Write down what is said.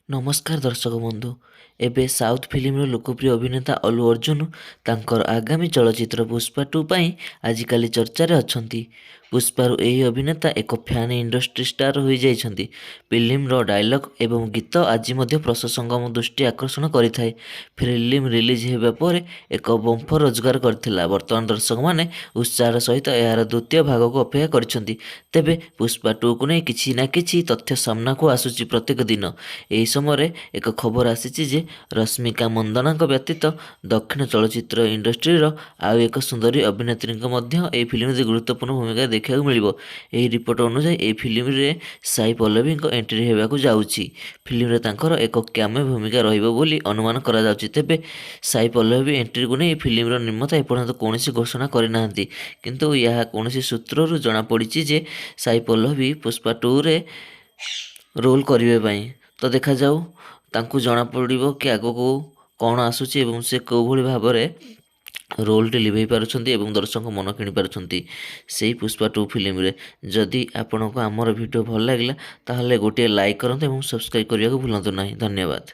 ନମସ୍କାର ଦର୍ଶକ ବନ୍ଧୁ। ଏବେ ସାଉଥ୍ ଫିଲ୍ମର ଲୋକପ୍ରିୟ ଅଭିନେତା ଅଲ୍ଲୁ ଅର୍ଜୁନ ତାଙ୍କର ଆଗାମୀ ଚଳଚ୍ଚିତ୍ର ପୁଷ୍ପା 2 ପାଇଁ ଆଜିକାଲି ଚର୍ଚ୍ଚାରେ ଅଛନ୍ତି। ପୁଷ୍ପାରୁ ଏହି ଅଭିନେତା ଏକ ଫ୍ୟାନ୍ ଇଣ୍ଡଷ୍ଟ୍ରି ଷ୍ଟାର ହୋଇଯାଇଛନ୍ତି। ଫିଲ୍ମର ଡାଇଲଗ୍ ଏବଂ ଗୀତ ଆଜି ମଧ୍ୟ ପ୍ରଶଂସକଙ୍କ ଦୃଷ୍ଟି ଆକର୍ଷଣ କରିଥାଏ। ଫିଲ୍ମ ରିଲିଜ୍ ହେବା ପରେ ଏକ ବମ୍ପର ରୋଜଗାର କରିଥିଲା। ବର୍ତ୍ତମାନ ଦର୍ଶକମାନେ ଉତ୍ସାହର ସହିତ ଏହାର ଦ୍ୱିତୀୟ ଭାଗକୁ ଅପେକ୍ଷା କରିଛନ୍ତି। ତେବେ ପୁଷ୍ପା 2କୁ ନେଇ କିଛି ନା କିଛି ତଥ୍ୟ ସାମ୍ନାକୁ ଆସୁଛି ପ୍ରତ୍ୟେକ ଦିନ। ଏହି ସମୟରେ ଏକ ଖବର ଆସିଛି ଯେ ରଶ୍ମିକା ମନ୍ଦନାଙ୍କ ବ୍ୟତୀତ ଦକ୍ଷିଣ ଚଳଚ୍ଚିତ୍ର ଇଣ୍ଡଷ୍ଟ୍ରିର ଆଉ ଏକ ସୁନ୍ଦରୀ ଅଭିନେତ୍ରୀଙ୍କ ମଧ୍ୟ ଏହି ଫିଲ୍ମରେ ଗୁରୁତ୍ୱପୂର୍ଣ୍ଣ ଭୂମିକା ଦେଖିବାକୁ ମିଳିବ। ଏହି ରିପୋର୍ଟ ଅନୁଯାୟୀ ଏହି ଫିଲ୍ମରେ ସାଇ ପଲ୍ଲବୀଙ୍କ ଏଣ୍ଟ୍ରି ହେବାକୁ ଯାଉଛି। ଫିଲ୍ମରେ ତାଙ୍କର ଏକ କ୍ୟାମିଓ ଭୂମିକା ରହିବ ବୋଲି ଅନୁମାନ କରାଯାଉଛି। ତେବେ ସାଇ ପଲ୍ଲବୀ ଏଣ୍ଟ୍ରିକୁ ନେଇ ଫିଲ୍ମର ନିର୍ମାତା ଏପର୍ଯ୍ୟନ୍ତ କୌଣସି ଘୋଷଣା କରିନାହାନ୍ତି। କିନ୍ତୁ ଏହା କୌଣସି ସୂତ୍ରରୁ ଜଣାପଡ଼ିଛି ଯେ ସାଇ ପଲ୍ଲବୀ ପୁଷ୍ପା 2ରେ ରୋଲ୍ କରିବା ପାଇଁ। ତ ଦେଖାଯାଉ ତାଙ୍କୁ ଜଣାପଡ଼ିବ କି ଆଗକୁ କ'ଣ ଆସୁଛି ଏବଂ ସେ କେଉଁଭଳି ଭାବରେ ରୋଲ୍ଟି ଲିଭେଇ ପାରୁଛନ୍ତି ଏବଂ ଦର୍ଶକଙ୍କ ମନ କିଣିପାରୁଛନ୍ତି ସେଇ ପୁଷ୍ପା 2 ଫିଲ୍ମରେ। ଯଦି ଆପଣଙ୍କୁ ଆମର ଭିଡ଼ିଓ ଭଲ ଲାଗିଲା ତାହେଲେ ଗୋଟିଏ ଲାଇକ୍ କରନ୍ତୁ ଏବଂ ସବସ୍କ୍ରାଇବ୍ କରିବାକୁ ଭୁଲନ୍ତୁ ନାହିଁ। ଧନ୍ୟବାଦ।